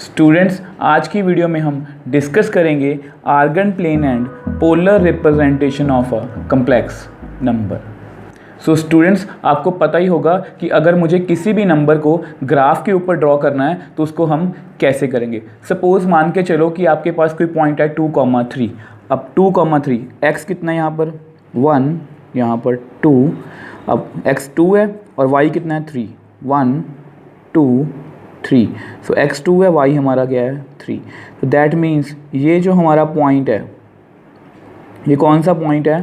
Students, आज की video में हम डिस्कस करेंगे Argand plane and polar representation of a complex number. So students, आपको पता ही होगा कि अगर मुझे किसी भी नंबर को ग्राफ के ऊपर ड्रॉ करना है तो उसको हम कैसे करेंगे। सपोज़ मान के चलो कि आपके पास कोई पॉइंट है 2,3। अब 2,3 एक्स कितना है यहाँ पर 1, यहाँ पर 2, अब x 2 है और y कितना है 3, 1 2 3। सो x 2 है, y हमारा क्या है 3। तो दैट मीन्स ये जो हमारा पॉइंट है ये कौन सा पॉइंट है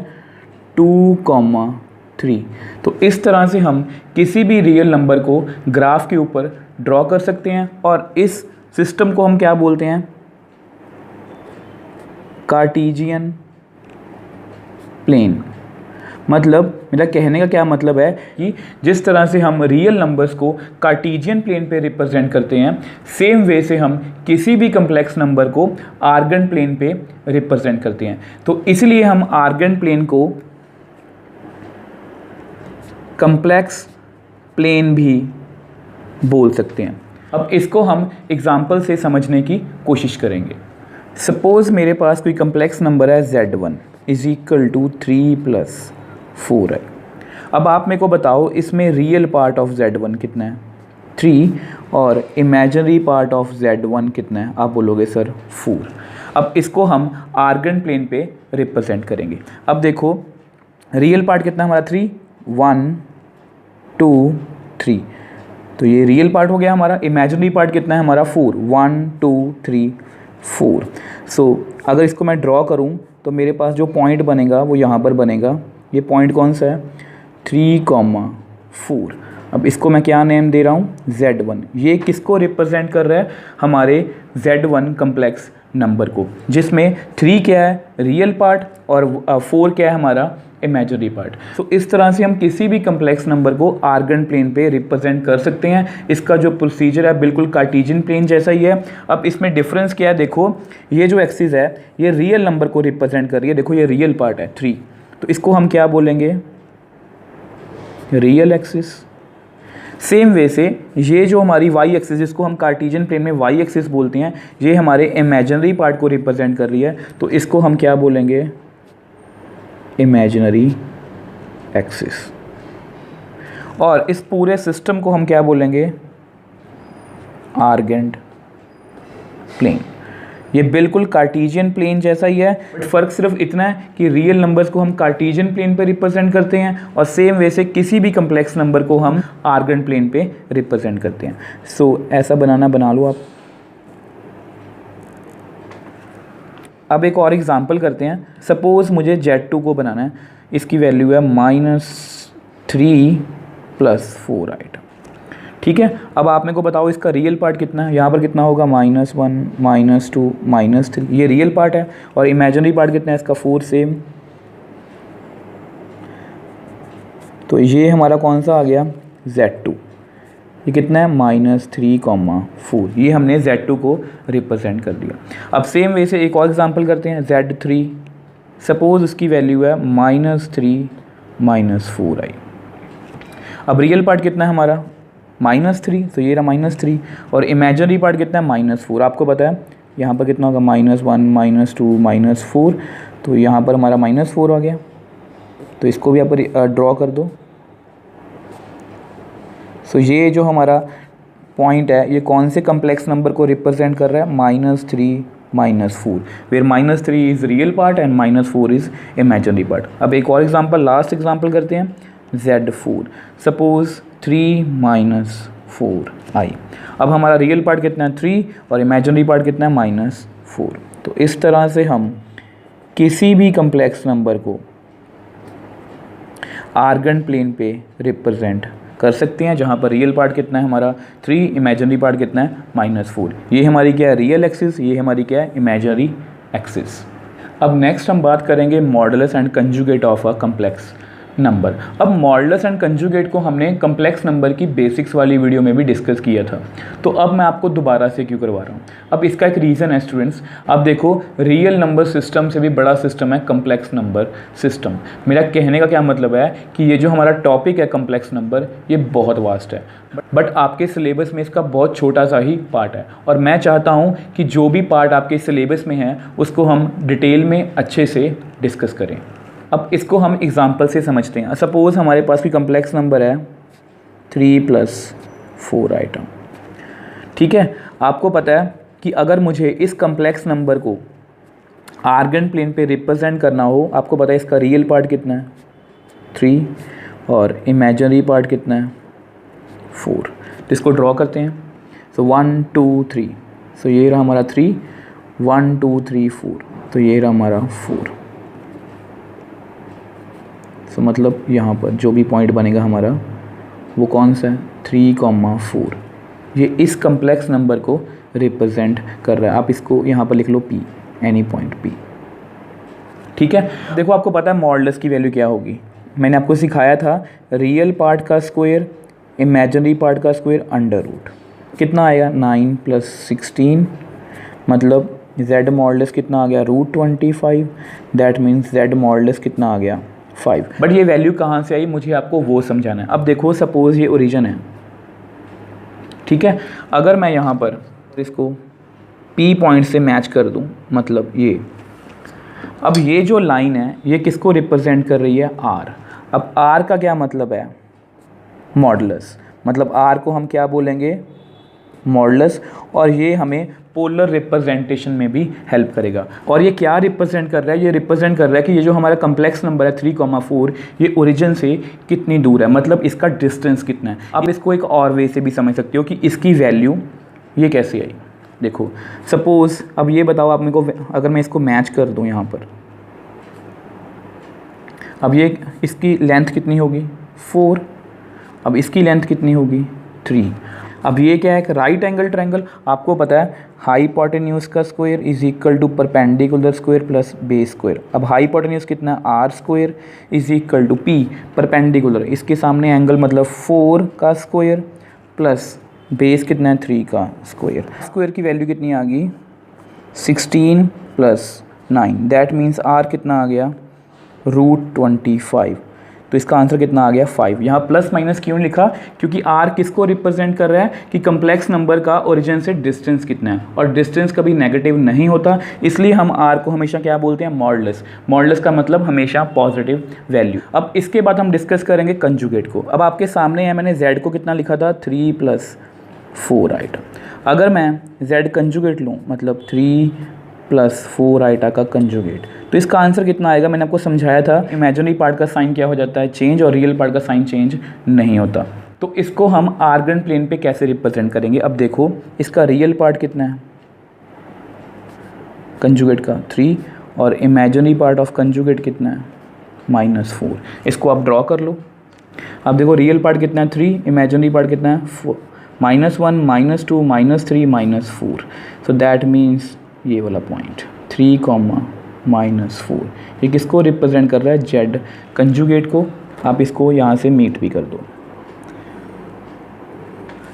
2,3। तो इस तरह से हम किसी भी रियल नंबर को ग्राफ के ऊपर ड्रॉ कर सकते हैं और इस सिस्टम को हम क्या बोलते हैं, कार्टेशियन प्लेन। मतलब मेरा कहने का क्या मतलब है कि जिस तरह से हम रियल नंबर्स को कार्टेशियन प्लेन पे रिप्रेजेंट करते हैं, सेम वे से हम किसी भी कम्प्लेक्स नंबर को आर्गन प्लेन पे रिप्रेजेंट करते हैं। तो इसलिए हम आर्गन प्लेन को कम्प्लेक्स प्लेन भी बोल सकते हैं। अब इसको हम एग्जाम्पल से समझने की कोशिश करेंगे। सपोज़ मेरे पास कोई कम्प्लेक्स नंबर है Z1 = 3 + 4 है। अब आप मेरे को बताओ इसमें रियल पार्ट ऑफ Z1 कितना है 3 और इमेजिनरी पार्ट ऑफ Z1 कितना है, आप बोलोगे सर 4। अब इसको हम आर्गन प्लेन पे रिप्रेजेंट करेंगे। अब देखो रियल पार्ट कितना है हमारा 3, 1 2 3। तो ये रियल पार्ट हो गया हमारा। इमेजिनरी पार्ट कितना है हमारा 4, 1 2 3 4। सो अगर इसको मैं ड्रॉ करूँ तो मेरे पास जो पॉइंट बनेगा वो यहाँ पर बनेगा। ये पॉइंट कौन सा है 3,4। अब इसको मैं क्या नेम दे रहा हूँ Z1। ये किसको रिप्रेजेंट कर रहा है, हमारे Z1 कम्प्लेक्स नंबर को, जिसमें 3 क्या है रियल पार्ट और 4 क्या है हमारा इमेजिनरी पार्ट। तो इस तरह से हम किसी भी कम्प्लेक्स नंबर को आर्गन प्लेन पे रिप्रेजेंट कर सकते हैं। इसका जो प्रोसीजर है बिल्कुल कार्टेशियन प्लेन जैसा ही है। अब इसमें डिफरेंस क्या है, देखो ये जो एक्सिस है ये रियल नंबर को रिप्रेजेंट कर रही है। देखो ये रियल पार्ट है 3, तो इसको हम क्या बोलेंगे रियल एक्सिस। सेम वे से ये जो हमारी वाई एक्सिस, जिसको हम कार्टेशियन प्लेन में वाई एक्सिस बोलते हैं, ये हमारे इमेजिनरी पार्ट को रिप्रेजेंट कर रही है, तो इसको हम क्या बोलेंगे इमेजिनरी एक्सिस। और इस पूरे सिस्टम को हम क्या बोलेंगे आर्गन प्लेन। ये बिल्कुल कार्टेशियन प्लेन जैसा ही है, बट फ़र्क सिर्फ इतना है कि रियल नंबर्स को हम कार्टेशियन प्लेन पे रिप्रेजेंट करते हैं और सेम वे से किसी भी कम्प्लेक्स नंबर को हम आर्गन प्लेन पे रिप्रेजेंट करते हैं। सो ऐसा बना लो आप। अब एक और एग्जांपल करते हैं। सपोज़ मुझे Z2 को बनाना है, इसकी वैल्यू है -3 + 4 आइटम, ठीक है। अब आप मेरे को बताओ इसका रियल पार्ट कितना है, यहाँ पर कितना होगा -1 -2 -3, ये रियल पार्ट है। और इमेजिनरी पार्ट कितना है इसका 4 सेम। तो ये हमारा कौन सा आ गया Z2। ये कितना है -3,4। ये हमने Z2 को रिप्रेजेंट कर दिया। अब सेम वे से एक और एग्जांपल करते हैं Z3। सपोज़ उसकी वैल्यू है -3 -4 आई। अब रियल पार्ट कितना है हमारा -3, तो ये रहा -3 और इमेजिनरी पार्ट कितना है -4। आपको पता है यहाँ पर कितना होगा -1 -2 -4, तो यहाँ पर हमारा -4 आ गया। तो इसको भी आप ड्रॉ कर दो। सो ये जो हमारा पॉइंट है ये कौन से कम्प्लेक्स नंबर को रिप्रेजेंट कर रहा है -3 -4, where -3 is real part and -4 is imaginary part. अब एक और एग्जांपल, लास्ट एग्जांपल करते हैं Z4। Suppose 3 - 4 i. अब हमारा रियल पार्ट कितना है 3 और इमेजिनरी पार्ट कितना है -4। तो इस तरह से हम किसी भी कम्प्लेक्स नंबर को आर्गन प्लेन पे रिप्रेजेंट कर सकते हैं, जहाँ पर रियल पार्ट कितना है हमारा 3, इमेजिनरी पार्ट कितना है -4। ये हमारी क्या है रियल एक्सिस, ये हमारी क्या है इमेजिनरी एक्सिस। अब नेक्स्ट हम बात करेंगे modulus and conjugate of a complex number. अब मॉडुलस एंड कंजुगेट को हमने कम्प्लेक्स नंबर की बेसिक्स वाली वीडियो में भी डिस्कस किया था, तो अब मैं आपको दोबारा से क्यों करवा रहा हूँ। अब इसका एक रीज़न है स्टूडेंट्स। अब देखो, रियल नंबर सिस्टम से भी बड़ा सिस्टम है कम्प्लेक्स नंबर सिस्टम। मेरा कहने का क्या मतलब है कि ये जो हमारा टॉपिक है कम्प्लेक्स नंबर, ये बहुत वास्ट है, बट आपके सिलेबस में इसका बहुत छोटा सा ही पार्ट है, और मैं चाहता हूँ कि जो भी पार्ट आपके सिलेबस में है उसको हम डिटेल में अच्छे से डिस्कस करें। अब इसको हम एग्जांपल से समझते हैं। सपोज़ हमारे पास भी कम्प्लेक्स नंबर है 3 + 4 आइटम, ठीक है। आपको पता है कि अगर मुझे इस कम्प्लेक्स नंबर को आर्गन प्लेन पे रिप्रेजेंट करना हो, आपको पता है इसका रियल पार्ट कितना है 3 और इमेजिनरी पार्ट कितना है 4। तो इसको ड्रॉ करते हैं। सो 1 2 3, सो ये रहा हमारा 3, 1 2 3 4, तो ये रहा हमारा 4। तो मतलब यहाँ पर जो भी पॉइंट बनेगा हमारा वो कौन सा है 3, 4। ये इस कम्प्लेक्स नंबर को रिप्रेजेंट कर रहा है। आप इसको यहाँ पर लिख लो P, एनी पॉइंट P, ठीक है। देखो, आपको पता है मॉडुलस की वैल्यू क्या होगी। मैंने आपको सिखाया था रियल पार्ट का स्क्वायर, इमेजिनरी पार्ट का स्क्वायर अंडर रूट। कितना आएगा 9 + 16, मतलब Z मॉडुलस कितना आ गया √25। दैट मीन्स Z मॉडुलस कितना आ गया 5। बट ये वैल्यू कहाँ से आई, मुझे आपको वो समझाना है। अब देखो, सपोज़ ये ओरिजिन है, ठीक है। अगर मैं यहाँ पर इसको P पॉइंट से मैच कर दूँ, मतलब ये, अब ये जो लाइन है ये किसको रिप्रेजेंट कर रही है R। अब R का क्या मतलब है मॉडुलस, मतलब R को हम क्या बोलेंगे मॉडुलस, और ये हमें पोलर रिप्रेजेंटेशन में भी हेल्प करेगा। और ये क्या रिप्रेजेंट कर रहा है, ये रिप्रेजेंट कर रहा है कि ये जो हमारा कम्प्लेक्स नंबर है 3, 4, ये ओरिजिन से कितनी दूर है, मतलब इसका डिस्टेंस कितना है। आप इसको एक और वे से भी समझ सकते हो कि इसकी वैल्यू ये कैसे आई। देखो, सपोज़ अब ये बताओ आप मेरे को, अगर मैं इसको मैच कर दूँ यहाँ पर, अब ये इसकी लेंथ कितनी होगी 4, अब इसकी लेंथ कितनी होगी 3। अब ये क्या है, एक राइट एंगल ट्रायंगल। आपको पता है हाइपोटेन्यूज का square is equal to perpendicular square plus base square. अब हाइपोटेन्यूज कितना है R² is equal to P perpendicular, इसके सामने एंगल मतलब 4 का स्क्वायर प्लस बेस कितना है 3 का स्क्वायर। स्क्वायर की वैल्यू कितनी आ गई 16 + 9, दैट मीन्स R कितना आ गया √25। तो इसका आंसर कितना आ गया 5। यहाँ प्लस माइनस क्यों लिखा, क्योंकि R किसको रिप्रेजेंट कर रहा है कि कम्प्लेक्स नंबर का ओरिजिन से डिस्टेंस कितना है, और डिस्टेंस कभी नेगेटिव नहीं होता, इसलिए हम R को हमेशा क्या बोलते हैं मॉडुलस। मॉडुलस का मतलब हमेशा पॉजिटिव वैल्यू। अब इसके बाद हम डिस्कस करेंगे कंजुगेट को। अब आपके सामने है, मैंने Z को कितना लिखा था 3 + 4 आइटम। अगर मैं Z कंजुगेट लूँ, मतलब 3 + 4 आइटा का कंजुगेट, तो इसका आंसर कितना आएगा। मैंने आपको समझाया था इमेजिनरी पार्ट का साइन क्या हो जाता है चेंज, और रियल पार्ट का साइन चेंज नहीं होता। तो इसको हम आर्गन प्लेन पे कैसे रिप्रेजेंट करेंगे। अब देखो, इसका रियल पार्ट कितना है कंजुगेट का 3, और इमेजिनरी पार्ट ऑफ कंजुगेट कितना है -4। इसको आप ड्रॉ कर लो। अब देखो, रियल पार्ट कितना है 3, इमेजिनरी पार्ट कितना है 4, -1 -2 -3 -4। सो दैट मीन्स ये वाला पॉइंट 3, -4, ये किसको रिप्रेजेंट कर रहा है Z कंजुगेट को। आप इसको यहाँ से मीट भी कर दो।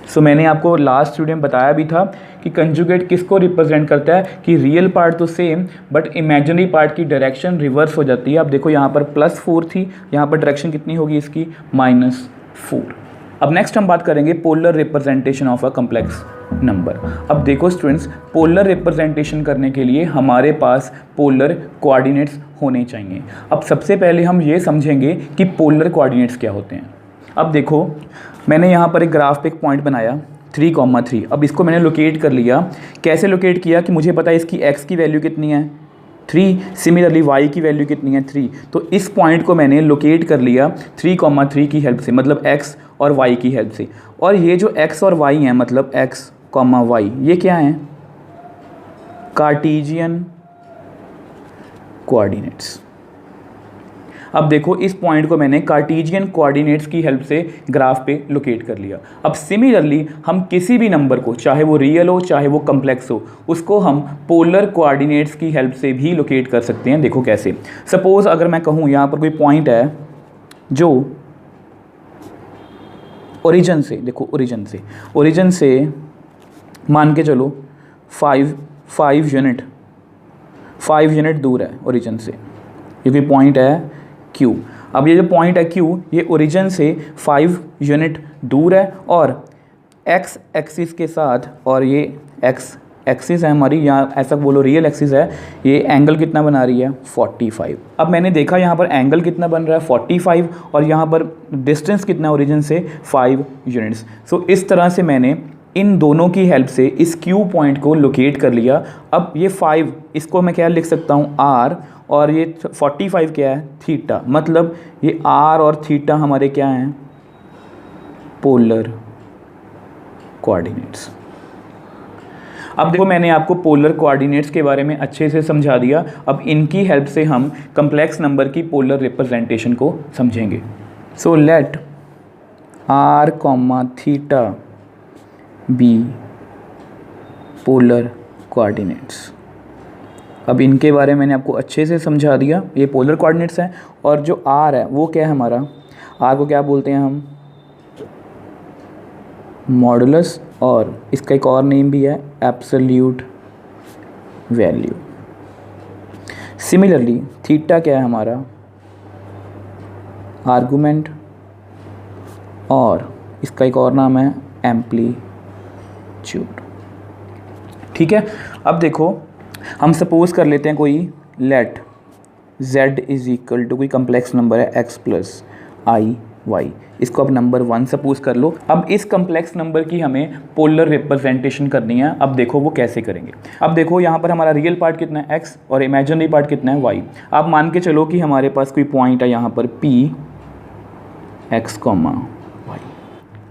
सो मैंने आपको लास्ट वीडियो में बताया भी था कि कंजुगेट किसको रिप्रेजेंट करता है, कि रियल पार्ट तो सेम बट इमेजिनरी पार्ट की डायरेक्शन रिवर्स हो जाती है। अब देखो, यहाँ पर +4 थी, यहाँ पर डायरेक्शन कितनी होगी इसकी -4। अब नेक्स्ट हम बात करेंगे polar representation of a complex number. अब देखो स्टूडेंट्स, पोलर रिप्रेजेंटेशन करने के लिए हमारे पास पोलर कोऑर्डिनेट्स होने चाहिए। अब सबसे पहले हम ये समझेंगे कि पोलर कोऑर्डिनेट्स क्या होते हैं। अब देखो, मैंने यहाँ पर एक ग्राफ पे एक पॉइंट बनाया 3, 3। अब इसको मैंने लोकेट कर लिया। कैसे लोकेट किया कि मुझे पता है इसकी x की वैल्यू कितनी है 3, सिमिलरली y की वैल्यू कितनी है 3। तो इस पॉइंट को मैंने लोकेट कर लिया 3, 3 की हेल्प से, मतलब x और y की हेल्प से। और ये जो x और y हैं, मतलब x, y, ये क्या हैं कार्टेशियन कोऑर्डिनेट्स। अब देखो, इस पॉइंट को मैंने कार्टेशियन कोऑर्डिनेट्स की हेल्प से ग्राफ पे लोकेट कर लिया। अब सिमिलरली हम किसी भी नंबर को, चाहे वो रियल हो चाहे वो कम्प्लेक्स हो, उसको हम पोलर कोऑर्डिनेट्स की हेल्प से भी लोकेट कर सकते हैं। देखो कैसे, सपोज़ अगर मैं कहूँ यहाँ पर कोई पॉइंट है जो ओरिजिन से, देखो ओरिजिन से मान के चलो 5 यूनिट दूर है ओरिजिन से, क्योंकि पॉइंट है Q। अब ये जो पॉइंट है Q, ये ओरिजिन से 5 यूनिट दूर है और x एक्सिस के साथ, और ये x एक्सिस है हमारी, यहाँ ऐसा बोलो रियल एक्सिस है, ये एंगल कितना बना रही है 45। अब मैंने देखा यहाँ पर एंगल कितना बन रहा है 45, और यहाँ पर डिस्टेंस कितना है ओरिजिन से 5 यूनिट्स। सो इस तरह से मैंने इन दोनों की हेल्प से इस Q पॉइंट को लोकेट कर लिया। अब ये 5, इसको मैं क्या लिख सकता हूँ R, और ये 45 क्या है थीटा, मतलब ये R और थीटा हमारे क्या हैं पोलर कोऑर्डिनेट्स। अब देखो मैंने आपको पोलर कोऑर्डिनेट्स के बारे में अच्छे से समझा दिया। अब इनकी हेल्प से हम कम्प्लेक्स नंबर की पोलर रिप्रेजेंटेशन को समझेंगे। So let R, theta B polar coordinates. अब इनके बारे में मैंने आपको अच्छे से समझा दिया, ये पोलर कोऑर्डिनेट्स हैं। और जो R है वो क्या है हमारा, R को क्या बोलते हैं हम मॉडुलस, और इसका एक और नेम भी है एब्सोल्यूट वैल्यू। सिमिलरली थीटा क्या है हमारा आर्गुमेंट, और इसका एक और नाम है एम्पलीट्यूड। ठीक है, अब देखो हम सपोज कर लेते हैं कोई let z is equal to कोई कम्प्लेक्स नंबर है x प्लस आई वाई, इसको अब नंबर 1 सपोज कर लो। अब इस कम्प्लेक्स नंबर की हमें पोलर रिप्रेजेंटेशन करनी है। अब देखो वो कैसे करेंगे। अब देखो यहाँ पर हमारा रियल पार्ट कितना है x और इमेजिनरी पार्ट कितना है y। अब मान के चलो कि हमारे पास कोई पॉइंट है यहाँ पर p x, y।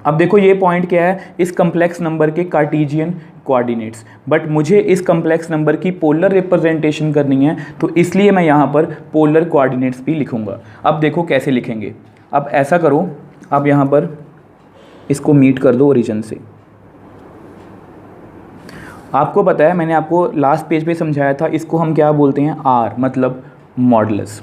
अब देखो ये पॉइंट क्या है, इस कम्प्लेक्स नंबर के कार्टेशियन कोऑर्डिनेट्स, बट मुझे इस कम्प्लेक्स नंबर की पोलर रिप्रेजेंटेशन करनी है, तो इसलिए मैं यहाँ पर पोलर कोऑर्डिनेट्स भी लिखूँगा। अब देखो कैसे लिखेंगे। अब ऐसा करो, अब यहाँ पर इसको मीट कर दो ओरिजिन से। आपको पता है मैंने आपको लास्ट पेज पे समझाया था, इसको हम क्या बोलते हैं R, मतलब मॉडुलस।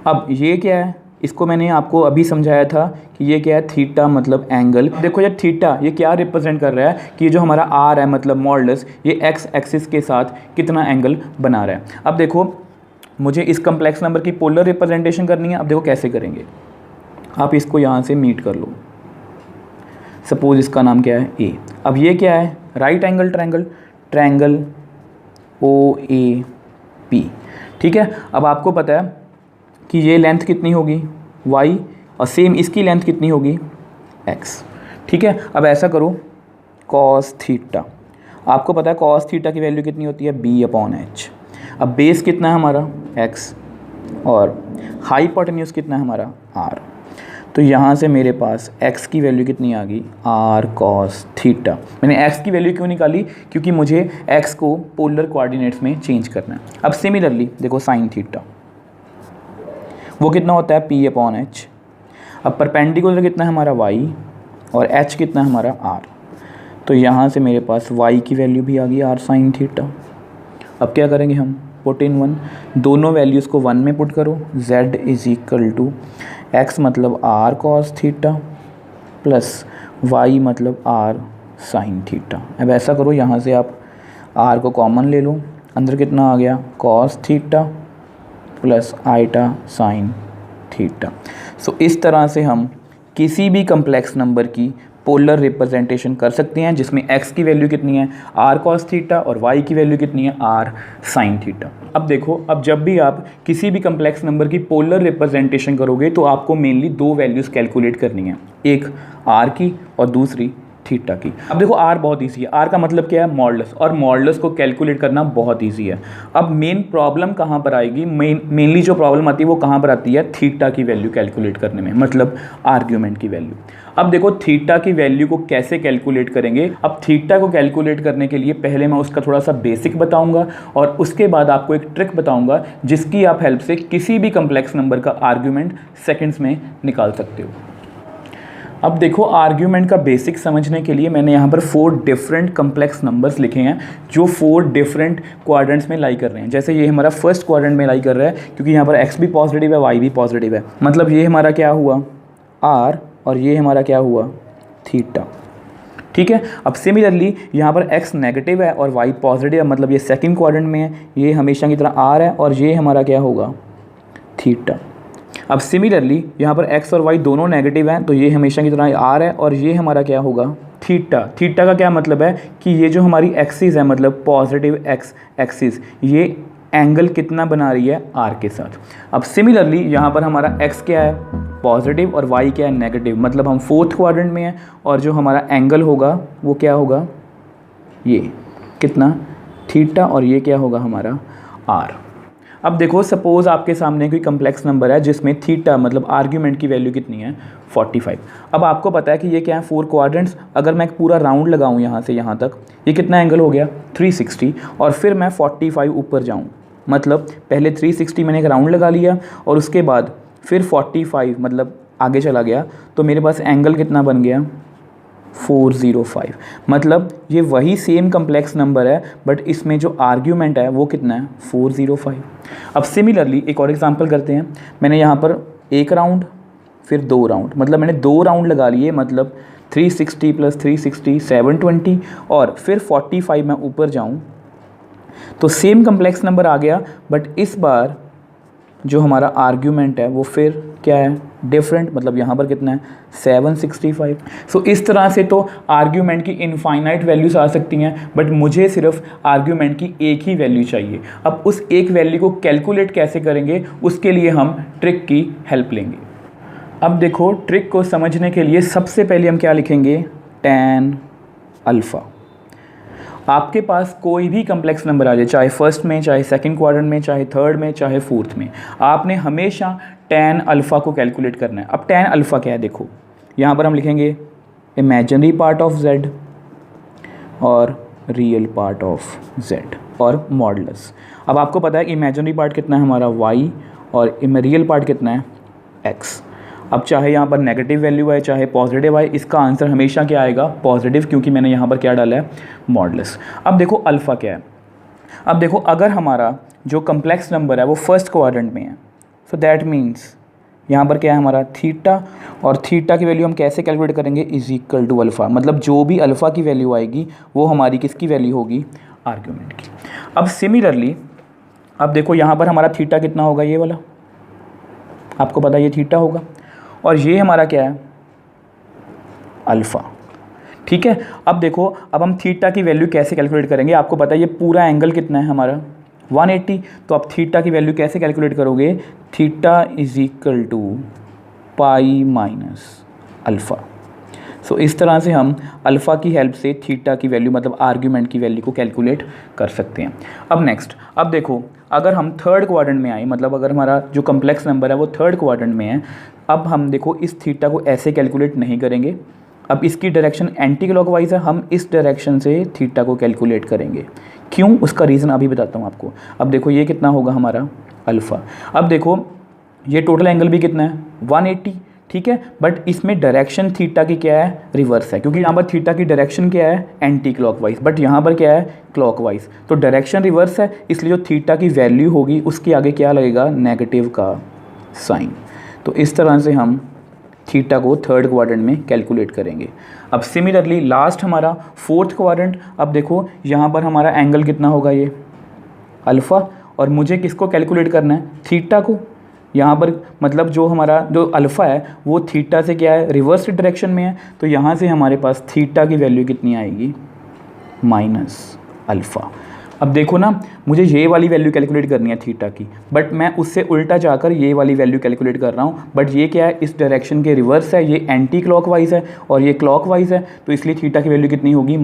अब ये क्या है, इसको मैंने आपको अभी समझाया था कि ये क्या है थीटा, मतलब एंगल। देखो ये थीटा ये क्या रिप्रेजेंट कर रहा है कि ये जो हमारा R है मतलब मॉडुलस, ये x एक्सिस के साथ कितना एंगल बना रहा है। अब देखो मुझे इस कम्प्लेक्स नंबर की पोलर रिप्रेजेंटेशन करनी है। अब देखो कैसे करेंगे, आप इसको यहाँ से मीट कर लो। सपोज इसका नाम क्या है A। अब ये क्या है राइट एंगल ट्रायंगल OAP। ठीक है, अब आपको पता है कि ये लेंथ कितनी होगी y, और सेम इसकी लेंथ कितनी होगी x। ठीक है, अब ऐसा करो cos थीटा, आपको पता है cos थीटा की वैल्यू कितनी होती है B/h। अब बेस कितना है हमारा x, और हाइपोटेन्यूज कितना है हमारा r। तो यहाँ से मेरे पास x की वैल्यू कितनी आ गई r cos थीटा। मैंने x की वैल्यू क्यों निकाली, क्योंकि मुझे x को पोलर कोऑर्डिनेट्स में चेंज करना है। अब सिमिलरली देखो साइन थीटा, वो कितना होता है P/h। अब परपेंडिकुलर कितना है हमारा y, और h कितना है हमारा r। तो यहाँ से मेरे पास y की वैल्यू भी आ गई r साइन थीटा। अब क्या करेंगे हम, पुट इन 1, दोनों वैल्यूज़ को 1 में पुट करो। z is equal to x मतलब r cos theta plus y मतलब r साइन थीटा। अब ऐसा करो यहाँ से आप r को कॉमन ले लो, अंदर कितना आ गया cos theta plus iota sine theta. So इस तरह से हम किसी भी कम्प्लेक्स नंबर की पोलर रिप्रेजेंटेशन कर सकते हैं, जिसमें x की वैल्यू कितनी है r cos थीटा और y की वैल्यू कितनी है r साइन थीटा। अब देखो, अब जब भी आप किसी भी कम्प्लेक्स नंबर की पोलर रिप्रेजेंटेशन करोगे तो आपको मेनली 2 वैल्यूज़ कैलकुलेट करनी है, एक r की और दूसरी थीटा की। अब देखो r बहुत ईजी है, r का मतलब क्या है मॉडुलस, और मॉडुलस को कैलकुलेट करना बहुत ईजी है। अब मेन प्रॉब्लम कहाँ पर आएगी, मेनली जो प्रॉब्लम आती है वो कहाँ पर आती है थीटा की वैल्यू कैलकुलेट करने में, मतलब आर्ग्यूमेंट की वैल्यू। अब देखो थीटा की वैल्यू को कैसे कैलकुलेट करेंगे। अब थीटा को कैलकुलेट करने के लिए पहले मैं उसका थोड़ा सा बेसिक बताऊंगा, और उसके बाद आपको एक ट्रिक बताऊंगा जिसकी आप हेल्प से किसी भी कम्प्लेक्स नंबर का आर्ग्यूमेंट सेकेंड्स में निकाल सकते हो। अब देखो आर्ग्यूमेंट का बेसिक समझने के लिए मैंने यहाँ पर 4 डिफरेंट कम्प्लेक्स नंबर्स लिखे हैं जो 4 डिफरेंट क्वाड्रेंट्स में लाई कर रहे हैं। जैसे ये हमारा फर्स्ट क्वाड्रेंट में लाई कर रहा है क्योंकि यहाँ पर x भी पॉजिटिव है, y भी पॉजिटिव है, मतलब ये हमारा क्या हुआ r और ये हमारा क्या हुआ थीटा। ठीक है, अब सिमिलरली यहाँ पर x नेगेटिव है और y पॉजिटिव है, मतलब ये सेकंड क्वाड्रेंट में है, ये हमेशा की तरह r है और ये हमारा क्या होगा थीटा। अब सिमिलरली यहाँ पर x और y दोनों नेगेटिव हैं तो ये हमेशा की तरह r है और ये हमारा क्या होगा थीटा। थीटा का क्या मतलब है कि ये जो हमारी एक्सिस है, मतलब पॉजिटिव x एक्सिस, ये एंगल कितना बना रही है r के साथ। अब सिमिलरली यहाँ पर हमारा x क्या है पॉजिटिव और y क्या है नेगेटिव, मतलब हम फोर्थ क्वाड्रेंट में हैं और जो हमारा एंगल होगा वो क्या होगा ये कितना थीटा और ये क्या होगा हमारा r। अब देखो सपोज़ आपके सामने कोई कम्प्लेक्स नंबर है जिसमें थीटा मतलब आर्ग्यूमेंट की वैल्यू कितनी है 45। अब आपको पता है कि ये क्या है 4 क्वाड्रेंट्स, अगर मैं एक पूरा राउंड लगाऊं यहाँ से यहाँ तक, ये कितना एंगल हो गया 360 और फिर मैं 45 ऊपर जाऊँ, मतलब पहले 360 मैंने एक राउंड लगा लिया और उसके बाद फिर 45 मतलब आगे चला गया तो मेरे पास एंगल कितना बन गया 405। मतलब ये वही सेम कम्प्लेक्स नंबर है बट इसमें जो आर्ग्यूमेंट है वो कितना है 405। अब सिमिलरली एक और एग्जांपल करते हैं। मैंने यहाँ पर एक राउंड फिर 2 राउंड, मतलब मैंने 2 राउंड लगा लिए, मतलब 360 + 360 720 और फिर 45 मैं ऊपर जाऊँ तो सेम कम्प्लेक्स नंबर आ गया बट इस बार जो हमारा आर्ग्यूमेंट है वो फिर क्या है डिफरेंट, मतलब यहाँ पर कितना है 765। सो इस तरह से तो आर्ग्यूमेंट की इनफाइनाइट वैल्यूज़ आ सकती हैं बट मुझे सिर्फ आर्ग्यूमेंट की एक ही वैल्यू चाहिए। अब उस एक वैल्यू को कैलकुलेट कैसे करेंगे उसके लिए हम ट्रिक की हेल्प लेंगे। अब देखो ट्रिक को समझने के लिए सबसे पहले हम क्या लिखेंगे tan अल्फ़ा। आपके पास कोई भी कम्प्लेक्स नंबर आ जाए, चाहे फर्स्ट में, चाहे सेकंड क्वाड्रेंट में, चाहे थर्ड में, चाहे फोर्थ में, आपने हमेशा tan अल्फ़ा को कैलकुलेट करना है। अब tan अल्फ़ा क्या है देखो, यहाँ पर हम लिखेंगे इमेजिनरी पार्ट ऑफ z और रियल पार्ट ऑफ z और मॉडुलस। अब आपको पता है कि इमेजिनरी पार्ट कितना है हमारा y और रियल पार्ट कितना है x। अब चाहे यहाँ पर नेगेटिव वैल्यू है चाहे पॉजिटिव है, इसका आंसर हमेशा क्या आएगा पॉजिटिव, क्योंकि मैंने यहाँ पर क्या डाला है मॉडुलस। अब देखो अल्फ़ा क्या है। अब देखो अगर हमारा जो कम्प्लेक्स नंबर है वो फर्स्ट क्वाड्रेंट में है सो दैट मीन्स यहाँ पर क्या है हमारा थीटा, और थीटा की वैल्यू हम कैसे कैलकुलेट करेंगे = अल्फ़ा, मतलब जो भी अल्फ़ा की वैल्यू आएगी वो हमारी किसकी वैल्यू होगी आर्ग्यूमेंट की। अब सिमिलरली अब देखो यहाँ पर हमारा थीटा कितना होगा, ये वाला आपको पता है ये थीटा होगा और ये हमारा क्या है अल्फ़ा। ठीक है, अब देखो अब हम थीटा की वैल्यू कैसे कैलकुलेट करेंगे। आपको पता है ये पूरा एंगल कितना है हमारा 180, तो आप थीटा की वैल्यू कैसे कैलकुलेट करोगे, थीटा = पाई माइनस अल्फ़ा। सो इस तरह से हम अल्फ़ा की हेल्प से थीटा की वैल्यू मतलब आर्ग्यूमेंट की वैल्यू को कैलकुलेट कर सकते हैं। अब नेक्स्ट, अब देखो अगर हम थर्ड क्वाड्रेंट में आए, मतलब अगर हमारा जो कम्प्लेक्स नंबर है वो थर्ड क्वाड्रेंट में है, अब हम देखो इस थीटा को ऐसे कैलकुलेट नहीं करेंगे। अब इसकी डायरेक्शन एंटी क्लॉकवाइज है, हम इस डायरेक्शन से थीटा को कैलकुलेट करेंगे। क्यों, उसका रीज़न अभी बताता हूँ आपको। अब देखो ये कितना होगा हमारा अल्फ़ा। अब देखो ये टोटल एंगल भी कितना है 180, ठीक है, बट इसमें डायरेक्शन थीटा की क्या है रिवर्स है, क्योंकि यहाँ पर थीटा की डायरेक्शन क्या है एंटी क्लॉकवाइज, बट यहाँ पर क्या है क्लॉकवाइज, तो डायरेक्शन रिवर्स है, इसलिए जो थीटा की वैल्यू होगी उसके आगे क्या लगेगा नेगेटिव का साइन। तो इस तरह से हम थीटा को थर्ड क्वाड्रेंट में कैलकुलेट करेंगे। अब सिमिलरली लास्ट हमारा फोर्थ क्वाड्रेंट, अब देखो यहाँ पर हमारा एंगल कितना होगा ये अल्फ़ा, और मुझे किसको कैलकुलेट करना है थीटा को। यहाँ पर मतलब जो हमारा जो अल्फ़ा है वो थीटा से क्या है रिवर्स डायरेक्शन में है, तो यहाँ से हमारे पास थीटा की वैल्यू कितनी आएगी -अल्फ़ा। अब देखो ना, मुझे ये वाली वैल्यू कैलकुलेट करनी है थीटा की, बट मैं उससे उल्टा जाकर ये वाली वैल्यू कैलकुलेट कर रहा हूँ, बट ये क्या है इस डायरेक्शन के रिवर्स है, ये एंटी क्लॉकवाइज है और ये क्लॉकवाइज है, तो इसलिए थीटा की वैल्यू कितनी होगी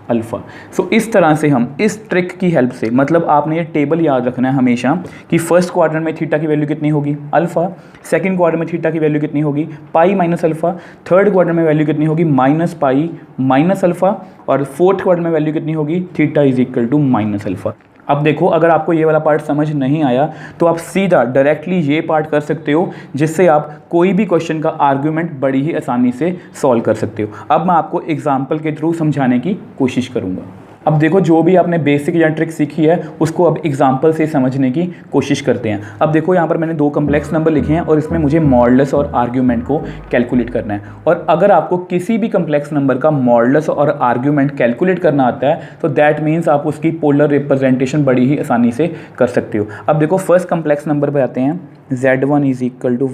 -अल्फ़ा। सो इस तरह से हम इस ट्रिक की हेल्प से, मतलब आपने ये टेबल याद रखना है हमेशा कि फर्स्ट क्वाड्रेंट में थीटा की वैल्यू कितनी होगी अल्फ़ा, सेकंड क्वाड्रेंट में थीटा की वैल्यू कितनी होगी pi minus alpha, third quadrant में वैल्यू कितनी होगी -पाई माइनस अल्फ़ा, और फोर्थ क्वाड्रेंट में वैल्यू कितनी होगी थीटा = -अल्फ़ा। अब देखो, अगर आपको ये वाला पार्ट समझ नहीं आया तो आप सीधा डायरेक्टली ये पार्ट कर सकते हो, जिससे आप कोई भी क्वेश्चन का आर्ग्यूमेंट बड़ी ही आसानी से सॉल्व कर सकते हो। अब मैं आपको एग्जाम्पल के थ्रू समझाने की कोशिश करूँगा। अब देखो, जो भी आपने बेसिक या ट्रिक सीखी है उसको अब एग्जाम्पल से समझने की कोशिश करते हैं। अब देखो, यहाँ पर मैंने दो कम्प्लेक्स नंबर लिखे हैं और इसमें मुझे मॉडुलस और आर्ग्यूमेंट को कैलकुलेट करना है। और अगर आपको किसी भी कम्प्लेक्स नंबर का मॉडुलस और आर्ग्यूमेंट कैलकुलेट करना आता है तो दैट मीन्स आप उसकी पोलर रिप्रेजेंटेशन बड़ी ही आसानी से कर सकते हो। अब देखो, फर्स्ट कम्प्लेक्स नंबर पर आते हैं, Z1 =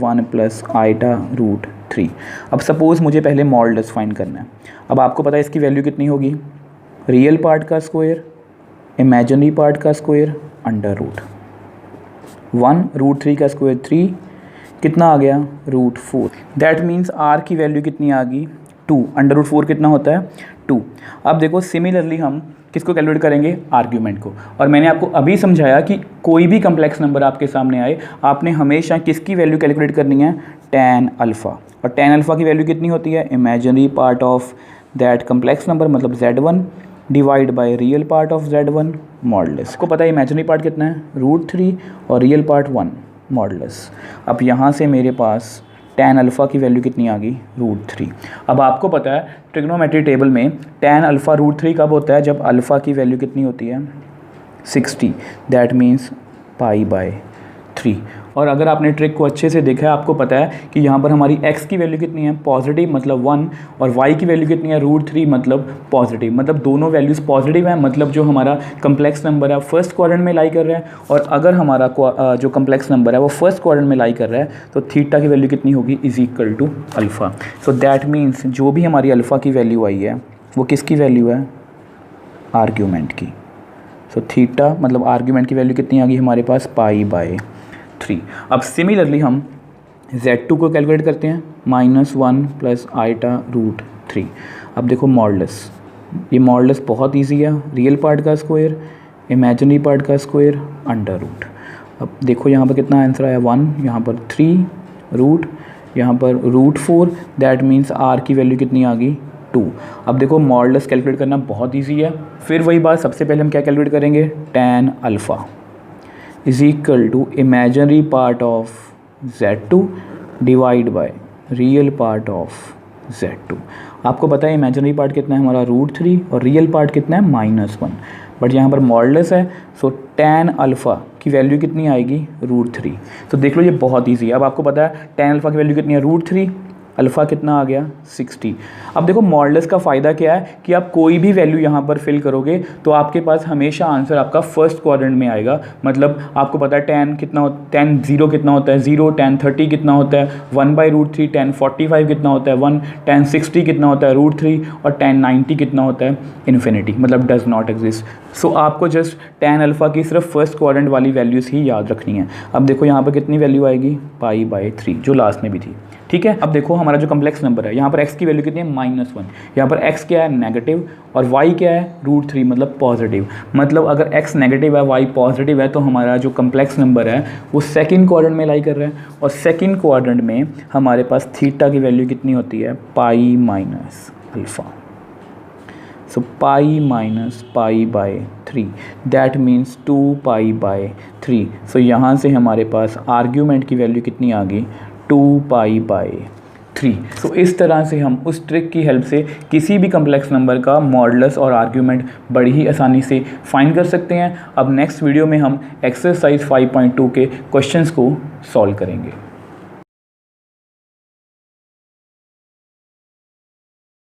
1 + i√3। अब सपोज़ मुझे पहले मॉडुलस फाइंड करना है। अब आपको पता है इसकी वैल्यू कितनी होगी, रियल पार्ट का स्क्वायर, इमेजिनरी पार्ट का स्क्वायर, √1। 1√3 का स्क्वायर 3, कितना आ गया, √4। दैट मीन्स r की वैल्यू कितनी आ गई, 2। √4 कितना होता है, 2। अब देखो, सिमिलरली हम किसको कैलकुलेट करेंगे, आर्ग्यूमेंट को। और मैंने आपको अभी समझाया कि कोई भी कम्प्लेक्स नंबर आपके सामने आए, आपने हमेशा किसकी वैल्यू कैलकुलेट करनी है, tan अल्फ़ा। और tan अल्फ़ा की वैल्यू कितनी होती है, imaginary part of that complex number मतलब Z1 divide by real part of Z1 modulus. को पता है इमेजिनरी पार्ट कितना है, √3 और रियल पार्ट 1 मॉडुलस। अब यहाँ से मेरे पास tan अल्फ़ा की वैल्यू कितनी आ गई, √3। अब आपको पता है ट्रिग्नोमेट्री टेबल में tan अल्फ़ा √3 कब होता है, जब अल्फ़ा की वैल्यू कितनी होती है, 60। That means π/3। और अगर आपने ट्रिक को अच्छे से देखा है, आपको पता है कि यहाँ पर हमारी x की वैल्यू कितनी है, पॉजिटिव मतलब 1, और y की वैल्यू कितनी है, √3 मतलब पॉजिटिव। मतलब दोनों वैल्यूज़ पॉजिटिव हैं, मतलब जो हमारा कम्प्लेक्स नंबर है फर्स्ट क्वाड्रेंट में लाई कर रहा है। और अगर हमारा जो कम्प्लेक्स नंबर है वो फर्स्ट क्वाड्रेंट में लाई कर रहा है तो थीटा की वैल्यू कितनी होगी, = अल्फ़ा। सो दैट मीन्स जो भी हमारी अल्फ़ा की वैल्यू आई है वो किसकी वैल्यू है, आर्ग्यूमेंट की। सो थीटा मतलब आर्ग्यूमेंट की वैल्यू कितनी आ गई हमारे पास, π/3। अब सिमिलरली हम Z2 को कैलकुलेट करते हैं, -1 + i√3। अब देखो मॉडुलस, ये मॉडुलस बहुत इजी है, रियल पार्ट का स्क्वायर, इमेजिनरी पार्ट का स्क्वायर, √। अब देखो यहाँ पर कितना आंसर आया, 1, यहाँ पर 3 रूट, यहाँ पर √4। दैट मीन्स r की वैल्यू कितनी आ गई, 2। अब देखो, मॉडुलस कैलकुलेट करना बहुत ईजी है। फिर वही बात, सबसे पहले हम क्या कैलकुलेट करेंगे, tan alpha = imaginary part of Z2 divide by real part of Z2। आपको पता है इमेजिनरी पार्ट कितना है हमारा, √3, और रियल पार्ट कितना है, -1। बट यहाँ पर मॉडुलस है, सो tan अल्फ़ा की वैल्यू कितनी आएगी, √3। तो देख लो, ये बहुत ईजी है। अब आपको पता है tan अल्फ़ा की वैल्यू कितनी है, √3, अल्फ़ा कितना आ गया, 60। अब देखो, मॉडुलस का फ़ायदा क्या है कि आप कोई भी वैल्यू यहाँ पर फिल करोगे तो आपके पास हमेशा आंसर आपका फर्स्ट क्वाड्रेंट में आएगा। मतलब आपको पता है tan कितना tan 0 कितना होता है, 0, tan 30 कितना होता है, 1/√3, tan 45 कितना होता है, 1, tan 60 कितना होता है, √3, और tan 90 कितना होता है, इन्फिनिटी, मतलब डज नॉट एग्जिस्ट। सो आपको जस्ट tan अल्फ़ा की सिर्फ फर्स्ट क्वाड्रेंट वाली वैल्यूज़ ही याद रखनी है। अब देखो यहाँ पर कितनी वैल्यू आएगी, π/3, जो लास्ट में भी थी। ठीक है, अब देखो हमारा जो कम्प्लेक्स नंबर है, यहाँ पर x की वैल्यू कितनी है, -1। यहाँ पर x क्या है, नेगेटिव, और y क्या है, √3 मतलब पॉजिटिव। मतलब अगर x नेगेटिव है, y पॉजिटिव है, तो हमारा जो कम्प्लेक्स नंबर है वो सेकंड क्वाड्रेंट में लाई कर रहा है। और सेकंड क्वाड्रेंट में हमारे पास थीटा की वैल्यू कितनी होती है, π-अल्फ़ा। सो π-π/3, दैट मीन्स 2π/3। सो यहाँ से हमारे पास आर्ग्यूमेंट की वैल्यू कितनी आ गई, 2π/3। सो इस तरह से हम उस ट्रिक की हेल्प से किसी भी कम्प्लेक्स नंबर का मॉडुलस और आर्ग्यूमेंट बड़ी ही आसानी से फाइंड कर सकते हैं। अब नेक्स्ट वीडियो में हम एक्सरसाइज 5.2 के क्वेश्चंस को सॉल्व करेंगे।